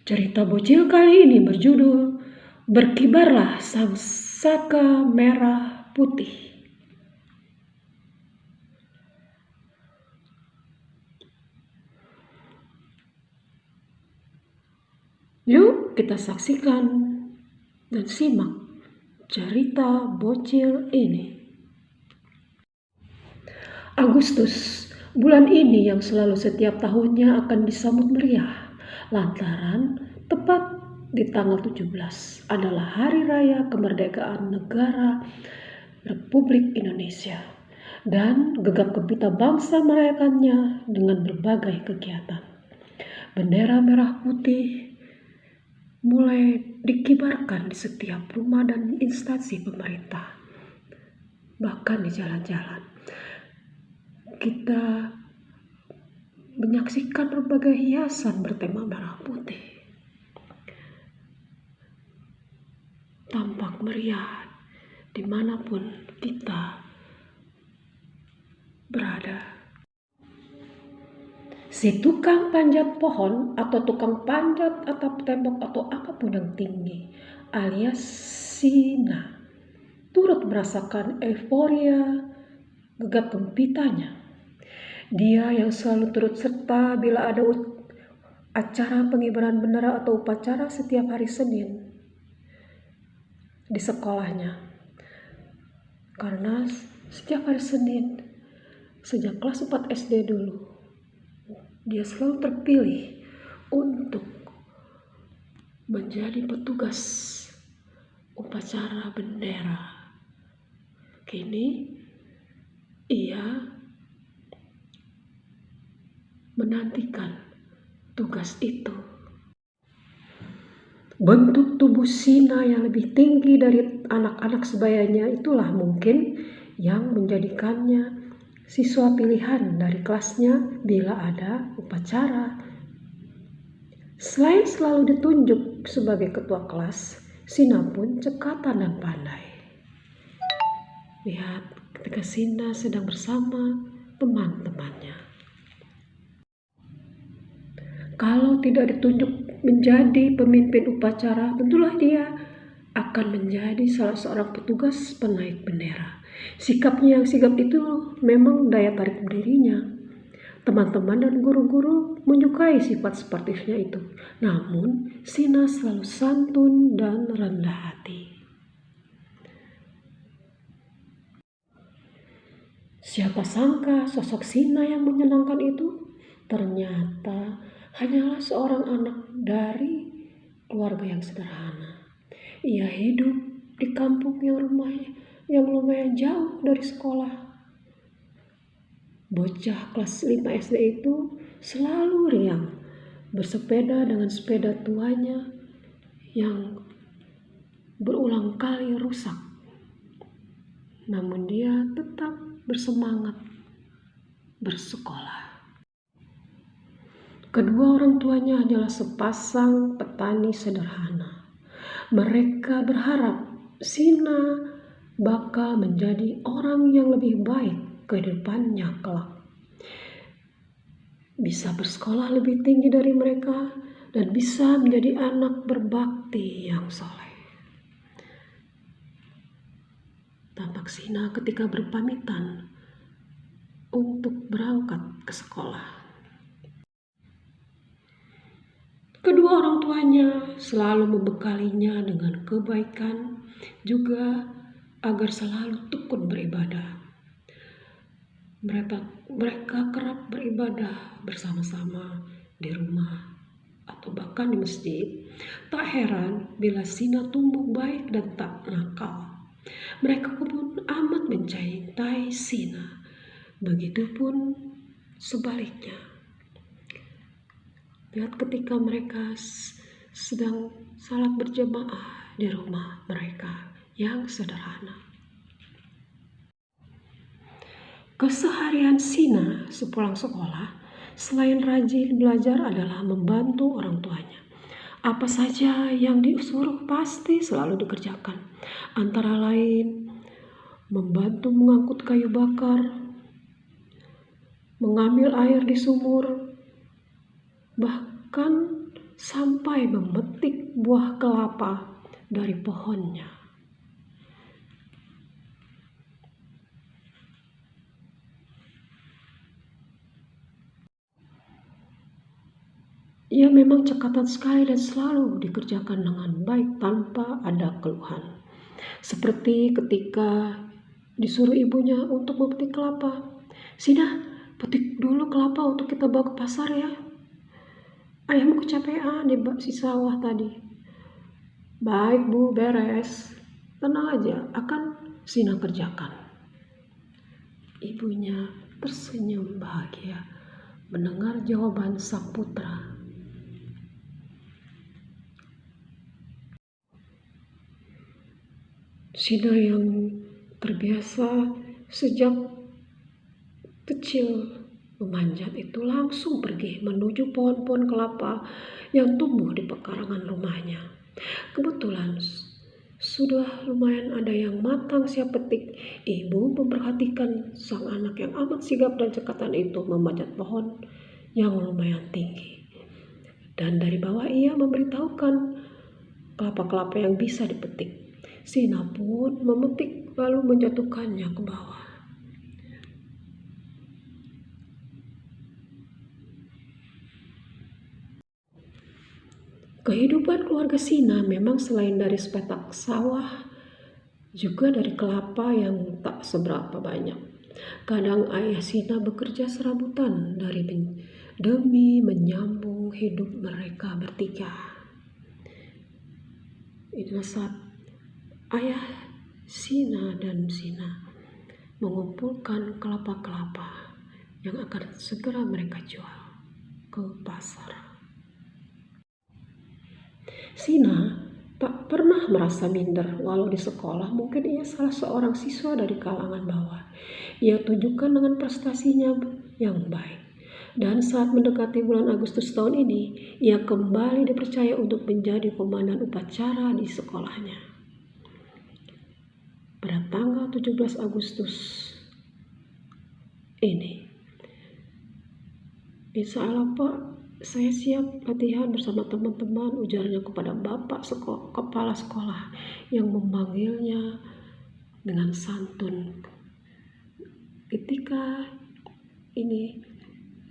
Cerita bocil kali ini berjudul Berkibarlah Sang Saka Merah Putih. Yuk kita saksikan dan simak cerita bocil ini. Agustus, bulan ini yang selalu setiap tahunnya akan disambut meriah, lantaran tepat di tanggal 17 adalah Hari Raya Kemerdekaan Negara Republik Indonesia. Dan gegap gempita bangsa merayakannya dengan berbagai kegiatan. Bendera merah putih mulai dikibarkan di setiap rumah dan instansi pemerintah. Bahkan di jalan-jalan kita menyaksikan berbagai hiasan bertema merah putih. Tampak meriah dimanapun kita berada. Si tukang panjat pohon atau tukang panjat atap tembok atau apapun yang tinggi alias Sina turut merasakan euforia gegap gempitanya. Dia yang selalu turut serta bila ada acara pengibaran bendera atau upacara setiap hari Senin di sekolahnya. Karena setiap hari Senin, sejak kelas 4 SD dulu, dia selalu terpilih untuk menjadi petugas upacara bendera. Kini ia menantikan tugas itu. Bentuk tubuh Sina yang lebih tinggi dari anak-anak sebayanya itulah mungkin yang menjadikannya siswa pilihan dari kelasnya bila ada upacara. Selain selalu ditunjuk sebagai ketua kelas, Sina pun cekatan dan pandai. Lihat ketika Sina sedang bersama teman-temannya. Kalau tidak ditunjuk menjadi pemimpin upacara, tentulah dia akan menjadi salah seorang petugas penaik bendera. Sikapnya yang sigap itu memang daya tarik dirinya. Teman-teman dan guru-guru menyukai sifat sportifnya itu. Namun, Sina selalu santun dan rendah hati. Siapa sangka sosok Sina yang menyenangkan itu ternyata hanyalah seorang anak dari keluarga yang sederhana. Ia hidup di kampung yang lumayan jauh dari sekolah. Bocah kelas 5 SD itu selalu riang bersepeda dengan sepeda tuanya yang berulang kali rusak. Namun dia tetap bersemangat bersekolah. Kedua orang tuanya adalah sepasang petani sederhana. Mereka berharap Sina bakal menjadi orang yang lebih baik ke depannya kelak. Bisa bersekolah lebih tinggi dari mereka dan bisa menjadi anak berbakti yang soleh. Tampak Sina ketika berpamitan untuk berangkat ke sekolah. Kedua orang tuanya selalu membekalinya dengan kebaikan, juga agar selalu tekun beribadah. Mereka kerap beribadah bersama-sama di rumah atau bahkan di masjid. Tak heran bila Sina tumbuh baik dan tak nakal. Mereka pun amat mencintai Sina. Begitupun sebaliknya. Lihat ketika mereka sedang salat berjamaah di rumah mereka yang sederhana. Keseharian Sina sepulang sekolah, selain rajin belajar adalah membantu orang tuanya. Apa saja yang disuruh pasti selalu dikerjakan. Antara lain, membantu mengangkut kayu bakar, mengambil air di sumur, bahkan sampai memetik buah kelapa dari pohonnya. Ia memang cekatan sekali dan selalu dikerjakan dengan baik tanpa ada keluhan. Seperti ketika disuruh ibunya untuk memetik kelapa. "Sina, petik dulu kelapa untuk kita bawa ke pasar ya. Ayahmu kecapean di sawah tadi." "Baik Bu, beres. Tenang aja, akan Sina kerjakan." Ibunya tersenyum bahagia mendengar jawaban sang putra. Sina yang terbiasa sejak kecil memanjat itu langsung pergi menuju pohon-pohon kelapa yang tumbuh di pekarangan rumahnya. Kebetulan sudah lumayan ada yang matang siap petik. Ibu memperhatikan sang anak yang amat sigap dan cekatan itu memanjat pohon yang lumayan tinggi. Dan dari bawah ia memberitahukan kelapa-kelapa yang bisa dipetik. Sina pun memetik lalu menjatuhkannya ke bawah. Kehidupan keluarga Sina memang selain dari sepetak sawah, juga dari kelapa yang tak seberapa banyak. Kadang ayah Sina bekerja serabutan demi menyambung hidup mereka bertiga. Itulah saat ayah Sina dan Sina mengumpulkan kelapa-kelapa yang akan segera mereka jual ke pasar. Sina tak pernah merasa minder walau di sekolah mungkin ia salah seorang siswa dari kalangan bawah. Ia tunjukkan dengan prestasinya yang baik. Dan saat mendekati bulan Agustus tahun ini, ia kembali dipercaya untuk menjadi komandan upacara di sekolahnya. Pada tanggal 17 Agustus ini, "Insya Allah Pak, saya siap latihan bersama teman-teman," ujarnya kepada bapak kepala sekolah yang memanggilnya dengan santun. Ketika ini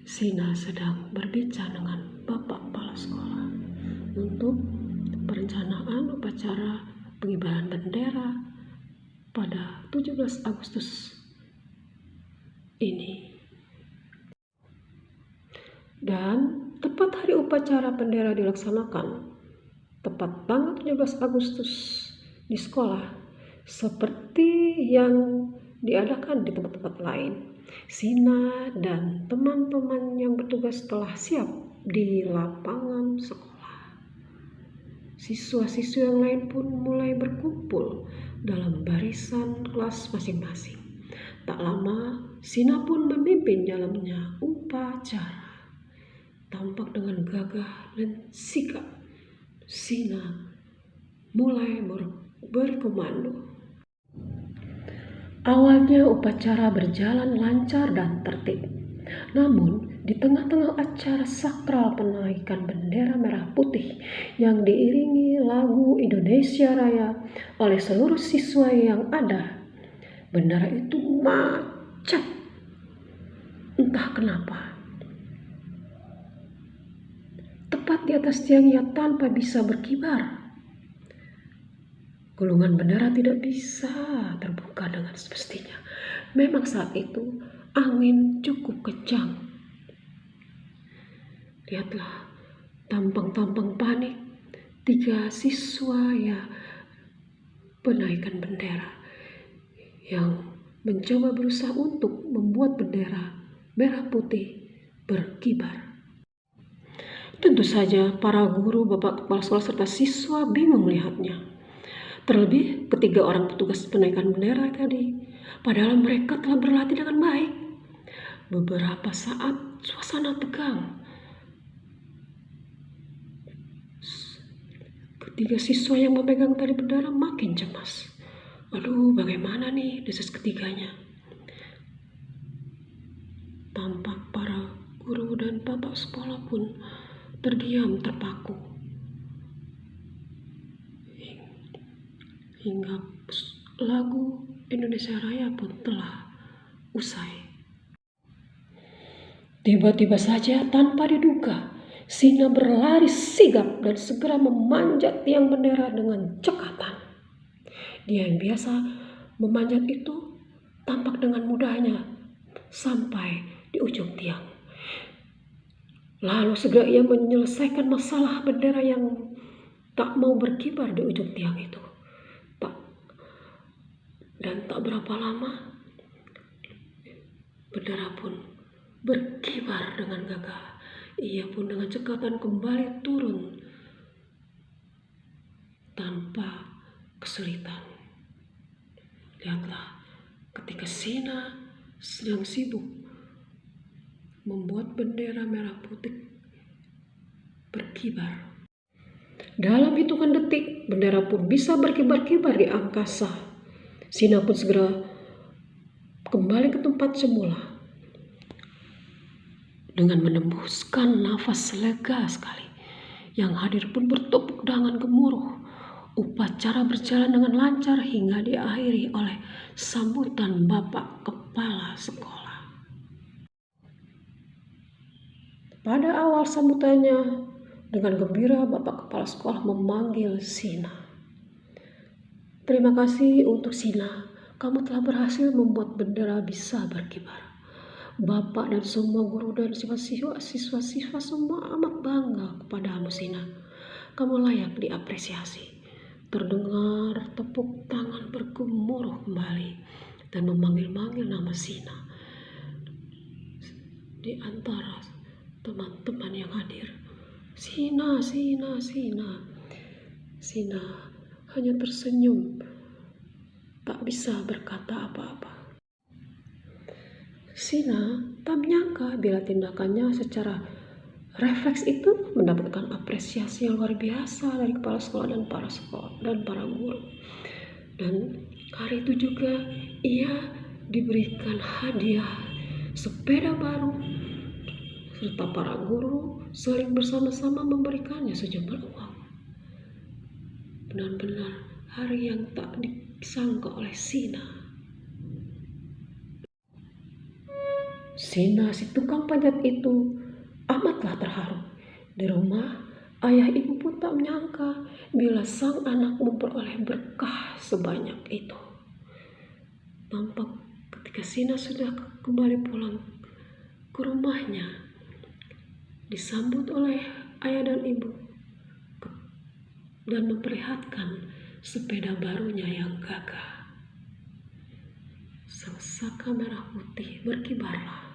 Sina sedang berbicara dengan bapak kepala sekolah untuk perencanaan upacara pengibaran bendera pada 17 Agustus ini. Dan tepat hari upacara bendera dilaksanakan, tepat tanggal 17 Agustus di sekolah, seperti yang diadakan di tempat-tempat lain, Sina dan teman-teman yang bertugas telah siap di lapangan sekolah. Siswa-siswa yang lain pun mulai berkumpul dalam barisan kelas masing-masing. Tak lama, Sina pun memimpin jalannya upacara. Tampak dengan gagah dan sigap, Sina mulai berkomando. Awalnya upacara berjalan lancar dan tertib. Namun, di tengah-tengah acara sakral penaikan bendera merah putih yang diiringi lagu Indonesia Raya oleh seluruh siswa yang ada, bendera itu macet. Entah kenapa. Tepat di atas tiangnya tanpa bisa berkibar. Gulungan bendera tidak bisa terbuka dengan semestinya. Memang saat itu angin cukup kencang. Lihatlah, tampang-tampang panik 3 siswa ya penaikan bendera yang mencoba berusaha untuk membuat bendera merah putih berkibar. Tentu saja para guru, bapak kepala sekolah serta siswa bingung melihatnya. Terlebih ketiga orang petugas penaikan bendera tadi, padahal mereka telah berlatih dengan baik. Beberapa saat suasana tegang. Ketiga siswa yang memegang tali bendera makin cemas. Aduh, bagaimana nih, desis ketiganya. Tampak para guru dan bapak sekolah pun terdiam terpaku hingga lagu Indonesia Raya pun telah usai. Tiba-tiba saja tanpa diduga, Sina berlari sigap dan segera memanjat tiang bendera dengan cekatan. Dia yang biasa memanjat itu tampak dengan mudahnya sampai di ujung tiang. Lalu segera ia menyelesaikan masalah bendera yang tak mau berkibar di ujung tiang itu. Dan tak berapa lama, bendera pun berkibar dengan gagah. Ia pun dengan cekatan kembali turun tanpa kesulitan. Lihatlah, ketika Sina sedang sibuk membuat bendera merah putih berkibar, dalam hitungan detik bendera pun bisa berkibar-kibar di angkasa. Sina pun segera kembali ke tempat semula dengan menembuskan nafas lega sekali. Yang hadir pun bertepuk tangan gemuruh. Upacara berjalan dengan lancar hingga diakhiri oleh sambutan Bapak Kepala Sekolah. Pada awal sambutannya, dengan gembira Bapak Kepala Sekolah memanggil Sina. Terima kasih untuk Sina, kamu telah berhasil membuat bendera bisa berkibar. Bapak dan semua guru dan siswa-siswa semua amat bangga kepadamu, Sina. Kamu layak diapresiasi. Terdengar tepuk tangan bergemuruh kembali dan memanggil-manggil nama Sina di antara teman-teman yang hadir. Sina, Sina, Sina. Sina hanya tersenyum, tak bisa berkata apa-apa. Sina tak menyangka bila tindakannya secara refleks itu mendapatkan apresiasi yang luar biasa dari kepala sekolah dan para guru. Dan hari itu juga ia diberikan hadiah sepeda baru serta para guru saling bersama-sama memberikannya sejumlah uang. Benar-benar hari yang tak disangka oleh Sina. Sina si tukang panjat itu amatlah terharu. Di rumah, ayah ibu pun tak menyangka bila sang anak memperoleh berkah sebanyak itu. Tampak ketika Sina sudah kembali pulang ke rumahnya, disambut oleh ayah dan ibu dan memperlihatkan sepeda barunya yang gagah. Sang saka merah putih berkibarlah